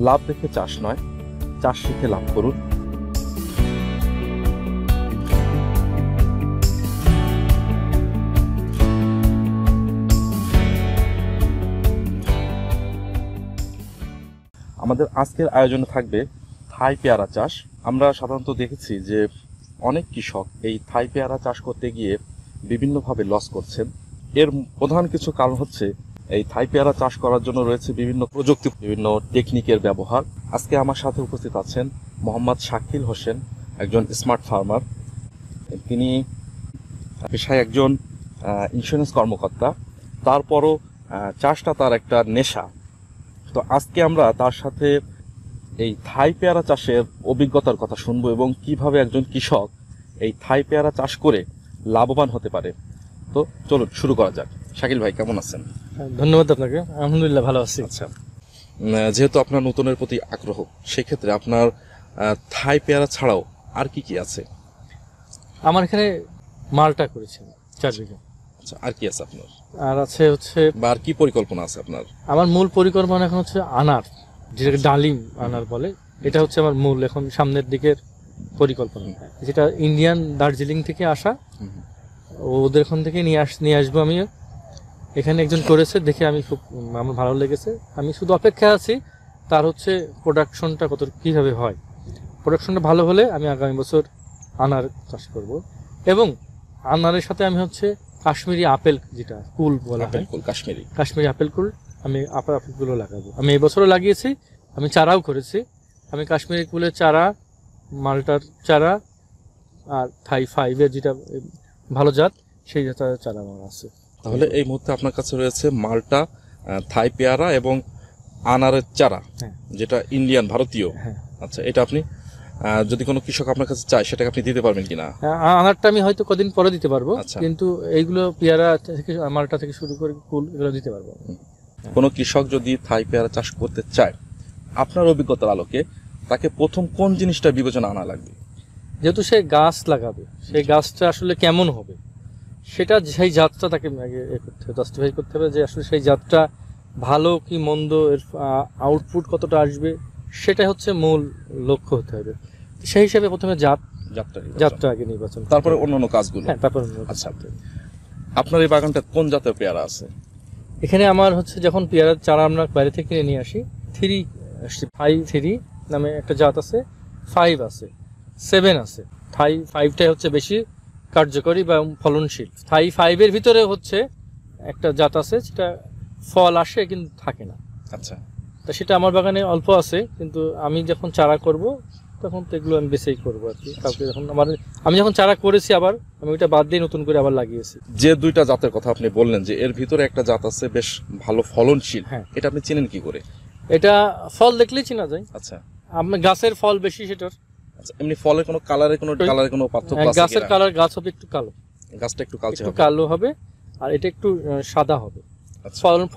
লাভ দেখে চাষ নয়, চাষ শিখে লাভ করুন। আমাদের আজকের আয়োজনে থাকবে থাই পেয়ারা চাষ। আমরা সাধারণত দেখেছি যে অনেক কৃষক এই থাই পেয়ারা চাষ করতে গিয়ে বিভিন্নভাবে লস করছেন। এর প্রধান কিছু কারণ হচ্ছে এই থাই পেয়ারা চাষ করার জন্য রয়েছে বিভিন্ন প্রযুক্তি, বিভিন্ন টেকনিকের ব্যবহার। আজকে আমার সাথে উপস্থিত আছেন মোহাম্মদ শাকিল হোসেন, একজন স্মার্ট ফার্মার। তিনি পেশায় একজন ইন্স্যুরেন্স কর্মকর্তা, তারপরও চাষটা তার একটা নেশা। তো আজকে আমরা তার সাথে এই থাই পেয়ারা চাষের অভিজ্ঞতার কথা শুনবো এবং কিভাবে একজন কৃষক এই থাই পেয়ারা চাষ করে লাভবান হতে পারে। তো চলুন শুরু করা যাক। শাকিল ভাই, কেমন আছেন? ধন্যবাদ আপনাকে। আলহামদুলিল্লাহ ভালো আছি। আচ্ছা, যেহেতু আপনার নতুনের প্রতি আগ্রহ, সেক্ষেত্রে আপনার থাই পেয়ারা ছাড়াও আর কি কি আছে? আমার এখানে মালটা করেছি 4 বিঘা। আচ্ছা, আর কি আছে আপনার? আর আছে হচ্ছে, বা আর কি পরিকল্পনা আছে আপনার? আমার মূল পরিকল্পনা এখন হচ্ছে আনার, যেটাকে ডালিম আনার বলে। এটা হচ্ছে আমার মূল এখন সামনের দিকের পরিকল্পনা, যেটা ইন্ডিয়ান দার্জিলিং থেকে আসা। ওদের ওখান থেকে নিয়ে আসবো আমি। এখানে একজন করেছে, দেখে আমি খুব আমার ভালো লেগেছে। আমি শুধু অপেক্ষা আছি তার হচ্ছে প্রোডাকশনটা কীভাবে হয়। প্রোডাকশনটা ভালো হলে আমি আগামী বছর আনার চাষ করব। এবং আনারের সাথে আমি হচ্ছে কাশ্মীরি আপেল, যেটা কুল বলা হয়, কাশ্মীরি আপেল কুল, আমি আপেলগুলো লাগাবো। আমি এই বছরও লাগিয়েছি, আমি চারাও করেছি। আমি কাশ্মীরি কুলের চারা, মালটার চারা, আর থাই 5-এর যেটা ভালো জাত, সেই জাতের চারা আমার আছে। তাহলে এই মুহূর্তে আপনার কাছে রয়েছে মালটা, থাই পেয়ারা এবং আনারের চারা, যেটা ইন্ডিয়ান ভারতীয়। আচ্ছা, এটা আপনি যদি কোনো কৃষক আপনার কাছে চায়, সেটাকে আপনি দিতে পারবেন কিনা? আনারটা আমি হয়তো কদিন পরে দিতে পারবো, কিন্তু এইগুলো পেয়ারা থেকে, মালটা থেকে শুরু করে কুল, এগুলো দিতে পারবো। কোনো কৃষক যদি থাই পেয়ারা চাষ করতে চায়, আপনার অভিজ্ঞতার আলোকে তাকে প্রথম কোন জিনিসটা বিবেচনা আনা লাগবে? যেহেতু সে গাছ লাগাবে, সেই গাছটা আসলে কেমন হবে, সেটা সেই জাতটা তাকে আগে জাস্টিফাই করতে হবে, যে আসলে সেই জাতটা ভালো কি মন্দ, এর আউটপুট কতটা আসবে, সেটা হচ্ছে মূল লক্ষ্য হতে হবে। সেই হিসাবে প্রথমে জাতটা আগে নির্বাচন, তারপরে অন্যান্য কাজগুলো। তারপরে। আচ্ছা, আপনার এই বাগানটা কোন জাতের পেয়ারা আছে? এখানে আমার হচ্ছে, যখন পেয়ারার চারা আমরা বাইরে থেকে নিয়ে আসি, 3 নামে একটা জাত আছে, 5 আছে, 7 আছে। থাই 5টাই হচ্ছে বেশি কার্যকরী বা ফলনশীল। থাই 5-এর ভিতরে হচ্ছে একটা জাত আছে, সেটা ফল আসে কিন্তু থাকে না। আচ্ছা, তা সেটা আমার বাগানে অল্প আছে, কিন্তু আমি যখন চারা করব তখন তো এগুলো আমি বেছেই করবো আর কি। কাউকে যখন আমি যখন চারা করেছি, আবার আমি ওইটা বাদ দিয়ে নতুন করে আবার লাগিয়েছি। যে 2টা জাতের কথা আপনি বললেন, যে এর ভিতরে একটা জাত আছে বেশ ভালো ফলনশীল, এটা আপনি চিনেন কি করে? এটা ফল দেখলেই চেনা যায়। আচ্ছা, আপনার গাছের ফল বেশি সেটার। আচ্ছা, এমনি ফলের কোনো কালারে কোনো পার্থক্য আছে? গাছের কালার, গাছ হবে একটু কালো, গাছটা একটু কালচে হবে, কালো হবে, আর এটা একটু সাদা হবে।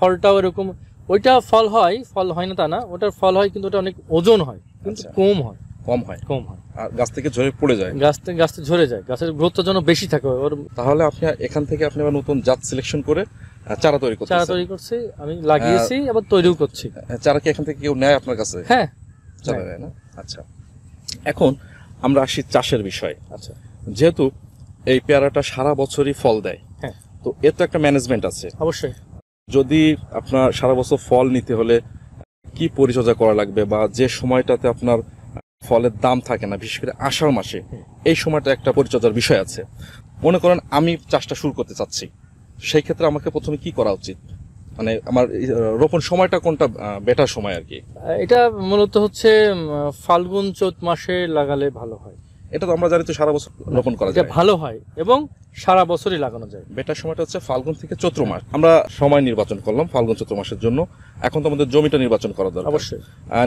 ফলটাও এরকম, ওইটা ফল হয় না তা না, ওটার ফল হয়, কিন্তু ওটা অনেক ওজন হয়, কিন্তু কম হয়। আর গাছ থেকে ঝরে পড়ে যায়, গাছ থেকে ঝরে যায়, গাছের গ্রোথটা যেন বেশি থাকে ওর। তাহলে আপনি এখান থেকে আপনি আবার নতুন জাত সিলেকশন করে চারা তৈরি করছি, আমি লাগিয়েছি, আবার তৈরিও করছি। চারা কি এখান থেকে কেউ নেয় আপনার কাছে? হ্যাঁ, চারা নেয় না। আচ্ছা, এখন আমরা আসি চাষের বিষয়ে। আচ্ছা, যেহেতু এই পেয়ারাটা সারা বছরই ফল দেয়, তো এর তো একটা ম্যানেজমেন্ট আছে। অবশ্যই। যদি আপনার সারা বছর ফল নিতে হলে কি পরিচর্যা করা লাগবে, বা যে সময়টাতে আপনার ফলের দাম থাকে না, বিশেষ করে আষাঢ় মাসে, এই সময়টা একটা পরিচর্যার বিষয় আছে। মনে করেন আমি চাষটা শুরু করতে চাচ্ছি, সেই ক্ষেত্রে আমাকে প্রথমে কি করা উচিত? মানে আমার রোপণ সময়টা কোনটা বেটার সময় আর কি? এটা মূলত হচ্ছে ফাল্গুন চৈত মাসে লাগালে ভালো হয়। এটা তো আমরা জানি তো সারা বছর রোপণ করা যায়, ভালো হয় এবং সারা বছরই লাগানো যায়। বেটার সময়টা হচ্ছে ফাল্গুন থেকে চৈত্র মাস। আমরা সময় নির্বাচন করলাম ফাল্গুন চৈত্র মাসের জন্য। এখন তো আমাদের জমিটা নির্বাচন করা দরকার। অবশ্যই,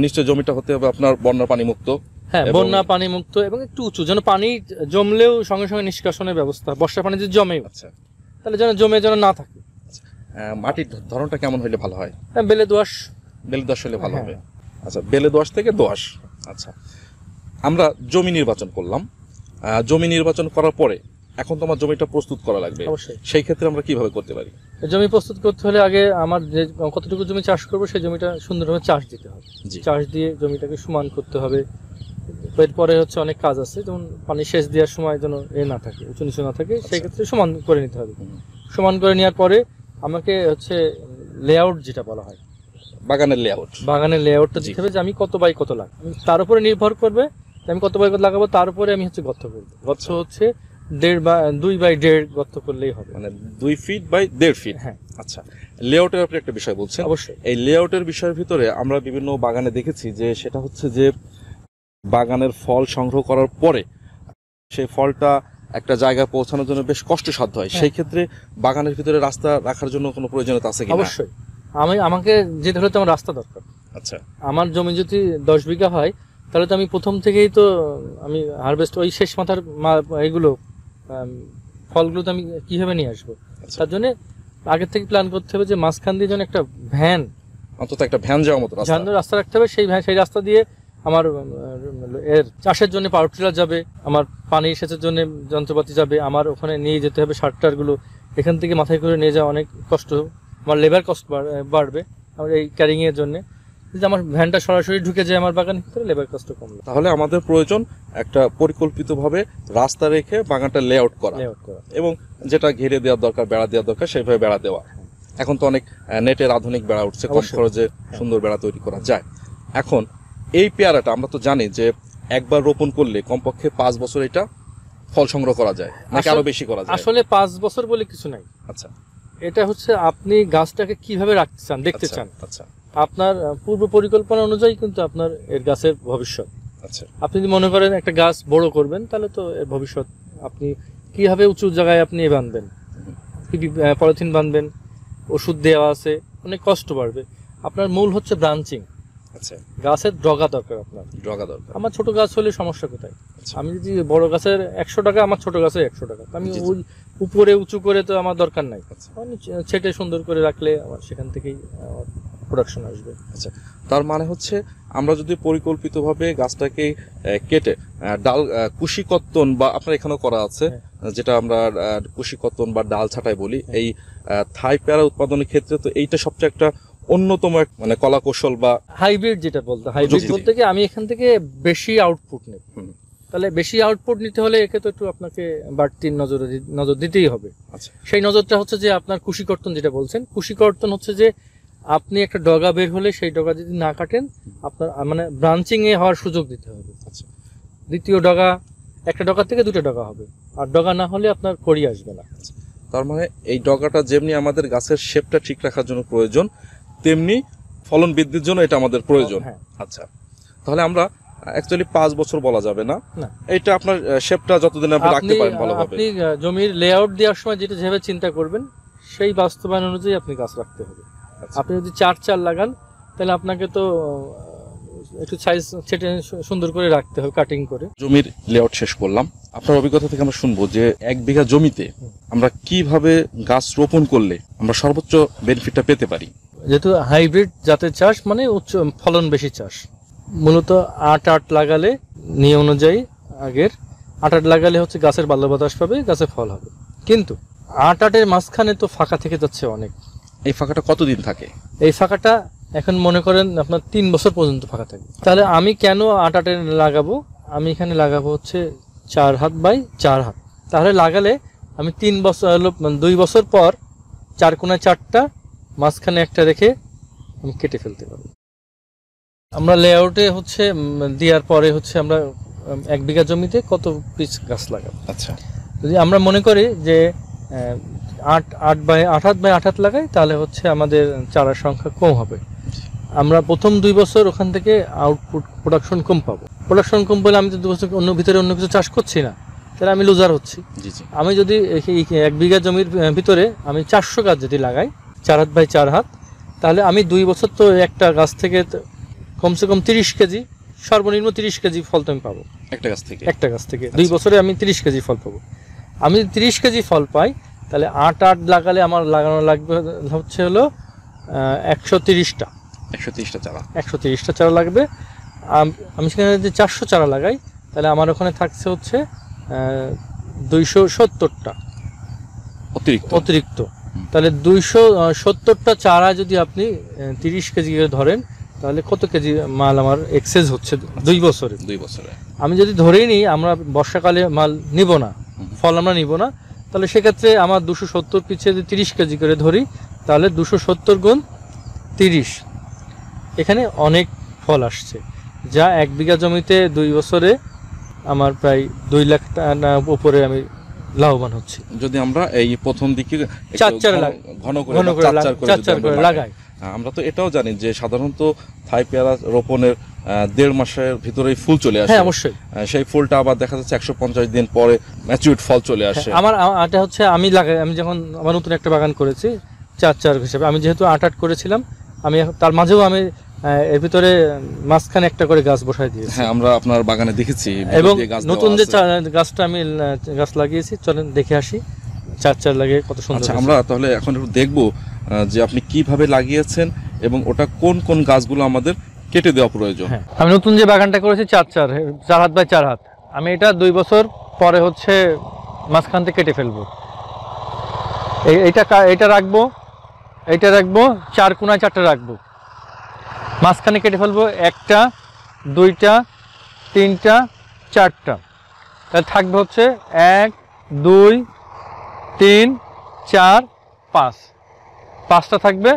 নিশ্চয়ই জমিটা হতে হবে আপনার বন্যা পানি মুক্ত। হ্যাঁ, বন্যা পানি মুক্ত এবং একটু উঁচু, যেন পানি জমলেও সঙ্গে সঙ্গে নিষ্কাশনের ব্যবস্থা। বর্ষা পানি যদি জমে, আচ্ছা, তাহলে যেন জমে না থাকে। মাটির ধরনটা কেমন হইলে ভালো হয়? বেলে দোআঁশ হলে ভালো হবে। আচ্ছা, বেলে দোআঁশ থেকে দোআঁশ। আচ্ছা, আমরা জমি নির্বাচন করলাম। জমি নির্বাচন করার পরে এখন তো আমার জমিটা প্রস্তুত করা লাগবে, অবশ্যই সেই ক্ষেত্রে আমরা কিভাবে করতে পারি? জমি প্রস্তুত করতে হলে আগে আমার যে কতটুকু জমি চাষ করবো সেই জমিটা সুন্দরভাবে চাষ দিতে হবে। জি। চাষ দিয়ে জমিটাকে সমান করতে হবে। এরপরে হচ্ছে অনেক কাজ আছে, যেমন পানি সেচ দেওয়ার সময় যেন না থাকে, উঁচু নিচু না থাকে, সেই ক্ষেত্রে সমান করে নিতে হবে। সমান করে নেওয়ার পরে আমাকে হচ্ছে লেআউট যেটা বলা হয়, বাগানের লেআউট, বাগানের লেআউটটা জি। দিতে হবে যে আমি কত বাই কত লাগাবো। তার উপরে নির্ভর করবে যে আমি কত বাই কত লাগাবো, তার উপরে আমি হচ্ছে গর্ত করবো। গর্ত হচ্ছে 2 বাই 1.5 গর্ত করলেই হবে। মানে 2 ফিট বাই 1.5 ফিট। হ্যাঁ, আচ্ছা, লেআউটের আপনি একটা বিষয় বলছেন। অবশ্যই। এই লেআউটের বিষয়ের ভিতরে আমরা বিভিন্ন বাগানে দেখেছি যে সেটা হচ্ছে যে বাগানের ফল সংগ্রহ করার পরে সেই ফলটা একটা জায়গায় পৌঁছানোর জন্য বেশ কষ্টসাধ্য হয়। সেই ক্ষেত্রে বাগানের ভিতরে রাস্তা রাখার জন্য কোনো প্রয়োজনীয়তা আছে কিনা? অবশ্যই। আমাকে যে ধরো তো আমার রাস্তা দরকার। আচ্ছা, আমার জমি যদি 10 বিঘা হয়, তাহলে তো আমি প্রথম থেকেই তো আমি হারভেস্ট ওই শেষ মাথার এইগুলো ফলগুলো তো আমি কিভাবে নিয়ে আসবো? আচ্ছা। তার জন্য আগে থেকে প্ল্যান করতে হবে যে মাঝখান দিয়ে যেন একটা ভ্যান অন্তত একটা ভ্যান যাওয়ার মতো রাস্তা। রাস্তা রাখতে হবে। সেই রাস্তা দিয়ে আমার এর চাষের জন্য পাওয়ার টিলার যাবে, আমার পানি সেচের জন্য যন্ত্রপাতি যাবে, আমার ওখানে নিয়ে যেতে হবে সার টারগুলো। এখান থেকে মাথায় করে নিয়ে যাওয়া অনেক কষ্ট, আমার লেবার কস্ট বাড়বে আমার এই ক্যারিং এর জন্য। যদি আমার ভ্যানটা সরাসরি ঢুকে যায় আমার বাগানের ভিতরে, লেবার কষ্ট কমলো। তাহলে আমাদের প্রয়োজন একটা পরিকল্পিতভাবে রাস্তা রেখে বাগানটা লেআউট করা, এবং যেটা ঘিরে দেওয়ার দরকার, বেড়া দেওয়ার দরকার, সেইভাবে বেড়া দেওয়া। এখন তো অনেক নেটের আধুনিক বেড়া উঠছে, কম অবশ্যই। খরচে সুন্দর বেড়া তৈরি করা যায়। এখন এই পেয়ারাটা আমরা তো জানি যে একবার রোপণ করলে কমপক্ষে 5 বছর এটা ফল সংগ্রহ করা যায়, নাকি আরো বেশি করা যায়? আসলে 5 বছর বলে কিছু নাই। আচ্ছা, এটা হচ্ছে আপনি গাছটাকে কিভাবে রাখতে চান, দেখতে চান। আচ্ছা, আপনার পূর্ব পরিকল্পনা অনুযায়ী কিন্তু আপনার এর গাছের ভবিষ্যৎ। আচ্ছা। আপনি যদি মনে করেন একটা গাছ বড় করবেন, তাহলে তো এর ভবিষ্যৎ আপনি কিভাবে উঁচু জায়গায় আপনি বাঁধবেন, পলিথিন বাঁধবেন, ওষুধ দেওয়া আছে, অনেক কষ্ট বাড়বে। আপনার মূল হচ্ছে ব্রাঞ্চিং। আচ্ছা, গাছের ডগা দরকার আপনার। ডগা দরকার। আমার ছোট গাছ হলে সমস্যা কোথায়? আচ্ছা। আমি যদি বড় গাছের 100 টাকা, আমার ছোট গাছে 100 টাকা, আমি জি, জি। ওই উপরে উঁচু করে তো আমার দরকার নাই। আচ্ছা। আমি ছেটে সুন্দর করে রাখলে আমার সেখান থেকেই প্রোডাকশন আসবে। আচ্ছা, তার মানে হচ্ছে আমরা যদি পরিকল্পিতভাবে গাছটাকে কেটে ডাল কুশিকত্তন, বা আপনার এখানেও করা আছে, যেটা আমরা কুশিকত্তন বা ডাল ছাঁটাই বলি, এই থাই পেয়ারা উৎপাদনের ক্ষেত্রে তো এইটা সবচেয়ে একটা অন্যতম মানে কলা কৌশল বা হাইব্রিড যেটা বলতে, হাইব্রিড জি, জি। বলতে কি আমি এখান থেকে বেশি আউটপুট নেব। তাহলে বেশি আউটপুট নিতে হলে একে তো একটু আপনাকে বাড়তি নজর দিতেই হবে। আচ্ছা, সেই নজরটা হচ্ছে যে আপনার কুশিকর্তন যেটা বলছেন, কুশিকর্তন হচ্ছে যে আপনি একটা ডগা বের হলে সেই ডগা যদি না কাটেন, আপনার মানে ব্রাঞ্চিং এ হওয়ার সুযোগ দিতে হবে। আচ্ছা। দ্বিতীয় ডগা, একটা ডগা থেকে 2টা ডগা হবে, আর ডগা না হলে আপনার কড়ি আসবে না। তার মানে এই ডগাটা যেমনি আমাদের গাছের শেপটা ঠিক রাখার জন্য প্রয়োজন, তেমনি ফলন বৃদ্ধির জন্য এটা আমাদের প্রয়োজন। হ্যাঁ। আচ্ছা, তাহলে আমরা অ্যাকচুয়ালি 5 বছর বলা যাবে না, না। এটা আপনার শেপটা যতদিন আপনি রাখতে পারেন ভালোভাবে। আপনি জমির লেআউট দেওয়ার সময় যেটা যেভাবে চিন্তা করবেন, সেই বাস্তবায়ন অনুযায়ী আপনি গাছ রাখতে হবে। আচ্ছা। আপনি যদি 4 লাগান, তাহলে আপনাকে তো একটু সাইজ ছেটে সুন্দর করে রাখতে হবে, কাটিং করে। জমির লেআউট শেষ করলাম, আপনার অভিজ্ঞতা থেকে আমরা শুনবো যে 1 বিঘা জমিতে আমরা কিভাবে গাছ রোপণ করলে আমরা সর্বোচ্চ বেনিফিটটা পেতে পারি। যেহেতু হাইব্রিড জাতের চাষ মানে উচ্চ ফলন বেশি চাষ, মূলত 8 লাগালে নিয়ম অনুযায়ী আগের 8 লাগালে হচ্ছে গাছের বাল্য বাতাস পাবে, গাছে ফল হবে। কিন্তু 8 মাঝখানে তো ফাঁকা থেকে যাচ্ছে অনেক। এই ফাঁকাটা কতদিন থাকে? এই ফাঁকাটা এখন মনে করেন আপনার 3 বছর পর্যন্ত ফাঁকা থাকে। তাহলে আমি কেন 8 লাগাবো? আমি এখানে লাগাবো হচ্ছে 4 হাত বাই 4 হাত। তাহলে লাগালে আমি 3 বছর 2 বছর পর 4 কোণায় 4টা, মাঝখানে একটা রেখে আমি কেটে ফেলতে পারবো। আমরা লেআউটে হচ্ছে দেওয়ার পরে হচ্ছে আমরা 1 বিঘা জমিতে কত পিস গাছ লাগাবো। আচ্ছা, যদি আমরা মনে করি যে 8 বাই 8 হাত বাই 8 হাত লাগাই, তাহলে হচ্ছে আমাদের চারার সংখ্যা কম হবে। আমরা প্রথম 2 বছর ওখান থেকে আউটপুট প্রোডাকশন কম পাবো। প্রোডাকশন কম পেলে আমি তো 2 বছর ভিতরে অন্য কিছু চাষ করছি না, তাহলে আমি লুজার হচ্ছি। জি জি। আমি যদি 1 বিঘা জমির ভিতরে আমি 400 গাছ যদি লাগাই 4 হাত বাই 4 হাত, তাহলে আমি 2 বছর তো একটা গাছ থেকে কমসে কম 30 কেজি, সর্বনিম্ন 30 কেজি ফল তো আমি পাবো একটা গাছ থেকে। 2 বছরে আমি 30 কেজি ফল পাবো। আমি যদি 30 কেজি ফল পাই, তাহলে 8 লাগালে আমার লাগানো লাগবে হচ্ছে হলো 130টা 130টা চারা। 130টা চারা লাগবে। আমি সেখানে যদি 400 চারা লাগাই, তাহলে আমার ওখানে থাকছে হচ্ছে 270টা অতিরিক্ত। তাহলে 270টা চারা যদি আপনি 30 কেজি করে ধরেন, তাহলে কত কেজি মাল আমার এক্সেস হচ্ছে 2 বছরে। আমি যদি ধরেই নিই আমরা বর্ষাকালে মাল নিব না, ফল আমরা নিব না, তাহলে সেক্ষেত্রে আমার 270 পিছে যদি 30 কেজি করে ধরি, তাহলে 270 গুণ 30, এখানে অনেক ফল আসছে, যা 1 বিঘা জমিতে 2 বছরে আমার প্রায় 2 লাখ টাকা উপরে আমি লাভবান হচ্ছি। যদি আমরা এই প্রথম দিকে ঘন করে লাগাই। আমরা তো এটাও জানি যে সাধারণত থাই পেয়ারা রোপণের 1.5 মাসের ভিতরেই ফুল চলে আসে। হ্যাঁ, অবশ্যই। সেই ফুলটা আবার দেখা যাচ্ছে 150 দিন পরে ম্যাচিউরড ফল চলে আসে। আমার এটা হচ্ছে আমি লাগাই, আমি যখন আমার নতুন একটা বাগান করেছি 4 হিসেবে, আমি যেহেতু 8 করেছিলাম, আমি তার মাঝেও আমি এর ভিতরে মাঝখানে একটা করে গাছ বসাই দিয়েছি। হ্যাঁ, আমরা আপনার বাগানে দেখেছি। এবং নতুন যে গাছটা আমি গাছ লাগিয়েছি, চলেন দেখে আসি 4 লাগিয়ে কত সুন্দর। আচ্ছা, আমরা তাহলে এখন একটু দেখবো যে আপনি কিভাবে লাগিয়েছেন এবং ওটা কোন কোন গাছগুলো আমাদের কেটে দেওয়া প্রয়োজন। হ্যাঁ, আমি নতুন যে বাগানটা করেছি 4 হাত বাই 4 হাত, আমি এটা 2 বছর পরে হচ্ছে মাঝখান থেকে কেটে ফেলবো। এটা রাখবো, 4 কোনায় 4টা রাখবো, মাঝখানে কেটে ফেলবো 1টা 2টা 3টা 4টা, তাহলে থাকবে হচ্ছে 1 2 3 4 5টা থাকবে,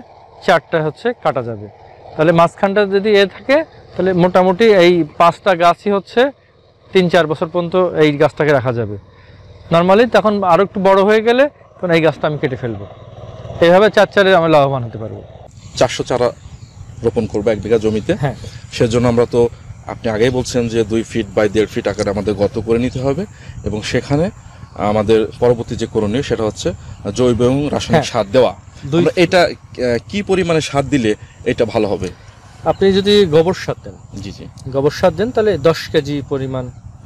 4টা হচ্ছে কাটা যাবে। তাহলে মাঝখানটা যদি থাকে, তাহলে মোটামুটি এই 5টা গাছই হচ্ছে 3-4 বছর পর্যন্ত এই গাছটাকে রাখা যাবে। নর্মালি তখন আরও একটু বড় হয়ে গেলে তখন এই গাছটা আমি কেটে ফেলবো। এইভাবে 4 আমি লাভবান হতে পারবো। 400 চারা রোপণ করবো 1 বিঘা জমিতে। হ্যাঁ, সেজন্য আমরা তো আপনি আগেই বলছেন যে 2 ফিট বাই 1.5 ফিট আকারে আমাদের গর্ত করে নিতে হবে, এবং সেখানে আমাদের পরবর্তী যে করণীয় সেটা হচ্ছে জৈব এবং রাসায়নিক সার দেওয়া। এটা কি পরিমাণে সার দিলে এটা ভালো হবে? আপনি যদি গোবর সার দেন, জি, গোবর সার দেন, তাহলে 10 কেজি পরিমাণ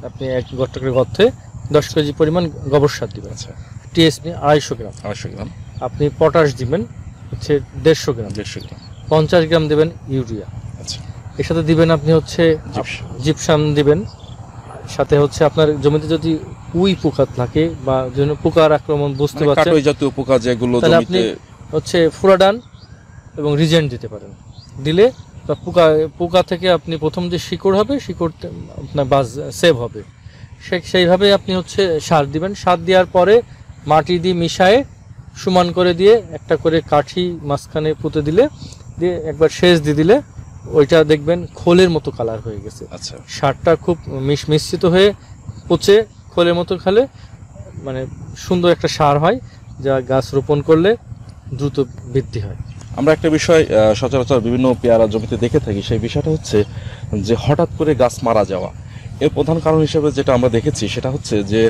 আপনি এক গর্তে 10 কেজি পরিমাণ গোবর সার দিবেন। আচ্ছা, টিএসপি 250 গ্রাম। আপনি পটাশ দিবেন হচ্ছে 150 গ্রাম। 50 গ্রাম দেবেন ইউরিয়া। আচ্ছা, এর সাথে দিবেন আপনি হচ্ছে জিপসাম দিবেন। সাথে হচ্ছে আপনার জমিতে যদি উই পোকা থাকে বা যেন পোকার আক্রমণ বুঝতে পারছেন, কাটই জাতীয় পোকা যেগুলো তাহলে আপনি জমিতে, হচ্ছে ফুরাডান এবং রিজেন্ট দিতে পারেন। দিলে পোকা থেকে আপনি প্রথম যে শিকড় হবে, শিকড় আপনার বাজ সেভ হবে। সেইভাবে আপনি হচ্ছে সার দিবেন। সার দেওয়ার পরে মাটি দিয়ে মিশায়ে সমান করে দিয়ে একটা করে কাঠি মাঝখানে পুঁতে দিলে, দিয়ে একবার সেচ দিয়ে দিলে ওইটা দেখবেন খোলের মতো কালার হয়ে গেছে। আচ্ছা, সারটা খুব মিশ্রিত হয়ে পচে খোলের মতো খেলে মানে সুন্দর একটা সার হয়, যা গাছ রোপণ করলে দ্রুত বৃদ্ধি হয়। আমরা একটা বিষয় সচরাচর বিভিন্ন পেয়ারা জমিতে দেখে থাকি, সেই বিষয়টা হচ্ছে যে হঠাৎ করে গাছ মারা যাওয়া। এর প্রধান কারণ হিসেবে যেটা আমরা দেখেছি সেটা হচ্ছে যে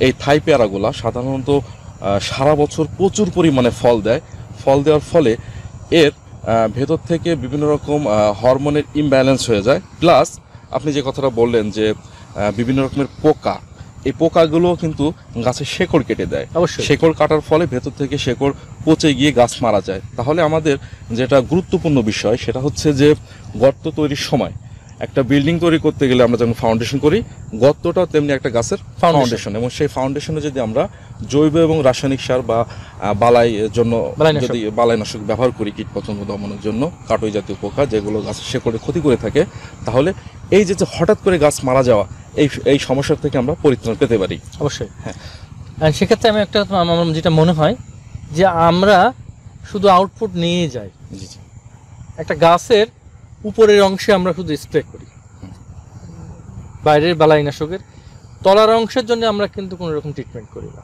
এই থাই পেয়ারাগুলা সাধারণত সারা বছর প্রচুর পরিমাণে ফল দেয়। ফল দেওয়ার ফলে এর ভেতর থেকে বিভিন্ন রকম হরমোনের ইমব্যালেন্স হয়ে যায়। প্লাস আপনি যে কথাটা বললেন যে বিভিন্ন রকমের পোকা, এই পোকাগুলো কিন্তু গাছের শেকড় কেটে দেয়। অবশ্যই শেকড় কাটার ফলে ভেতর থেকে শেকড় পচে গিয়ে গাছ মারা যায়। তাহলে আমাদের যেটা গুরুত্বপূর্ণ বিষয় সেটা হচ্ছে যে গর্ত তৈরির সময় একটা বিল্ডিং তৈরি করতে গেলে আমরা যেমন ফাউন্ডেশন করি, গর্তটাও তেমনি একটা গাছের ফাউন্ডেশন, এবং সেই ফাউন্ডেশনে যদি আমরা জৈব এবং রাসায়নিক সার বা বালাইয়ের জন্য যদি বালাইনাশক ব্যবহার করি কীটপতঙ্গ দমনের জন্য, কাটই জাতীয় পোকা যেগুলো গাছের শেকড়ে ক্ষতি করে থাকে, তাহলে এই যে হঠাৎ করে গাছ মারা যাওয়া এই সমস্যার থেকে আমরা পরিত্রাণ পেতে পারি। অবশ্যই। হ্যাঁ, সেক্ষেত্রে আমি আমার যেটা মনে হয় যে আমরা শুধু আউটপুট নিয়ে যাই, একটা গাছের উপরের অংশে আমরা শুধু স্প্রে করি, বাইরের বালাইনাশকের তলার অংশের জন্য আমরা কিন্তু কোনো রকম ট্রিটমেন্ট করি না।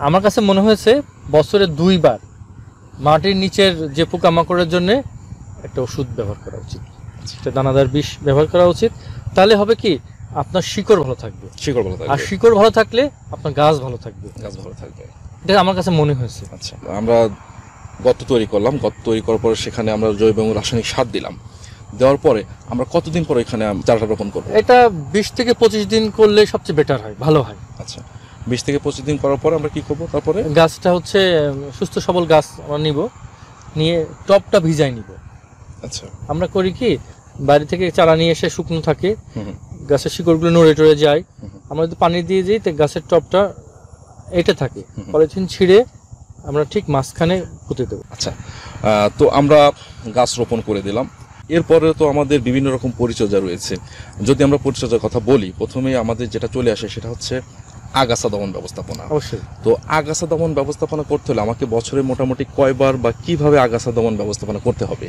আমার কাছে মনে হয়েছে বছরে 2 বার মাটির নিচের যে পোকামাকড়ের জন্য একটা ওষুধ ব্যবহার করা উচিত, একটা দানাদার বিষ ব্যবহার করা উচিত। তাহলে হবে কি, আপনার শিকড় ভালো থাকবে, আর শিকড় ভালো থাকলে আপনার গাছ ভালো থাকবে। এটা আমার কাছে মনে হয়েছে। আচ্ছা, আমরা গর্ত তৈরি করলাম, গর্ত তৈরি করার পরে সেখানে আমরা জৈব এবং রাসায়নিক সার দিলাম। দেওয়ার পরে আমরা কতদিন পরে এখানে চারাটা রোপণ করবো? এটা 20 থেকে 25 দিন করলে সবচেয়ে বেটার হয়, ভালো হয়। আচ্ছা, 20 থেকে 25 দিন করার পরে আমরা কি করবো? তারপরে গাছটা হচ্ছে সুস্থ সবল গাছ আমরা নিব, নিয়ে টপটা ভিজাই নিব। আচ্ছা, আমরা করি কি, বাড়ি থেকে চারা নিয়ে এসে শুকনো থাকে, গাছের শিকড়গুলো নড়ে টড়ে যায়, আমরা যদি পানি দিয়ে দিই তো গাছের টপটা এটা থাকে, পলিথিন ছিঁড়ে আমরা ঠিক মাঝখানে পুঁতে দেবো। আচ্ছা, তো আমরা গাছ রোপণ করে দিলাম, এরপরে তো আমাদের বিভিন্ন রকম পরিচর্যা রয়েছে। যদি আমরা পরিচর্যার কথা বলি, প্রথমেই আমাদের যেটা চলে আসে সেটা হচ্ছে আগাছা দমন ব্যবস্থাপনা। অবশ্যই। তো আগাছা দমন ব্যবস্থাপনা করতে হলে আমাকে বছরে মোটামুটি কয়বার বা কিভাবে আগাছা দমন ব্যবস্থাপনা করতে হবে?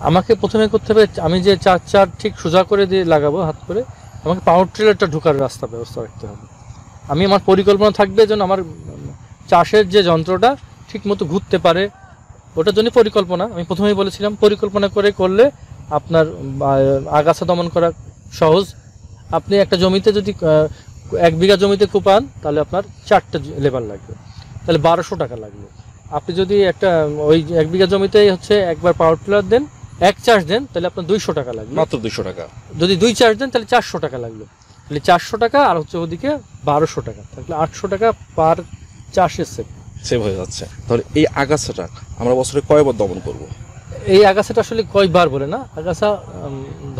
আমাকে প্রথমে করতে হবে, আমি যে চার ঠিক সোজা করে দিয়ে লাগাবো হাত করে, আমাকে পাওয়ার ট্রেলারটা ঢোকার রাস্তা ব্যবস্থা রাখতে হবে। আমি আমার পরিকল্পনা থাকবে যেন আমার চাষের যে যন্ত্রটা ঠিক মতো ঘুরতে পারে, ওটার জন্য পরিকল্পনা। আমি প্রথমেই বলেছিলাম পরিকল্পনা করে করলে আপনার আগাছা দমন করা সহজ। আপনি একটা জমিতে যদি 1 বিঘা জমিতে কোপান তাহলে আপনার 4টে লেবার লাগবে, তাহলে 1200 টাকা লাগবে। আপনি যদি একটা ওই 1 বিঘা জমিতে হচ্ছে একবার পাওয়ার টিলার দেন, 1 চাষ দেন, তাহলে আপনার 200 টাকা লাগবে। মাত্র 200 টাকা। যদি 2 চাষ দেন তাহলে 400 টাকা লাগলো, তাহলে 400 টাকা আর হচ্ছে ওদিকে 1200 টাকা, তাহলে 800 টাকা পার চাষের সেভ হয়ে যাচ্ছে। তাহলে এই আগাছাটা আমরা বছরে কয়বার দমন করব? এই আগাছাটা আসলে কয়বার বলে না, আগাছা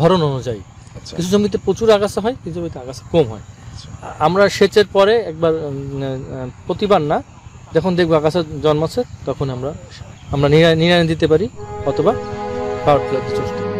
ধরন অনুযায়ী। আচ্ছা, কিছু জমিতে প্রচুর আগাছা হয়, কিছু জমিতে আগাছা কম হয়। আমরা সেচের পরে একবার প্রতিবার না, যখন দেখবো আগাছা জন্মাচ্ছে তখন আমরা নিড়ানি দিতে পারি অথবা পাওয়ার টিলার দিয়ে চষতে পারি।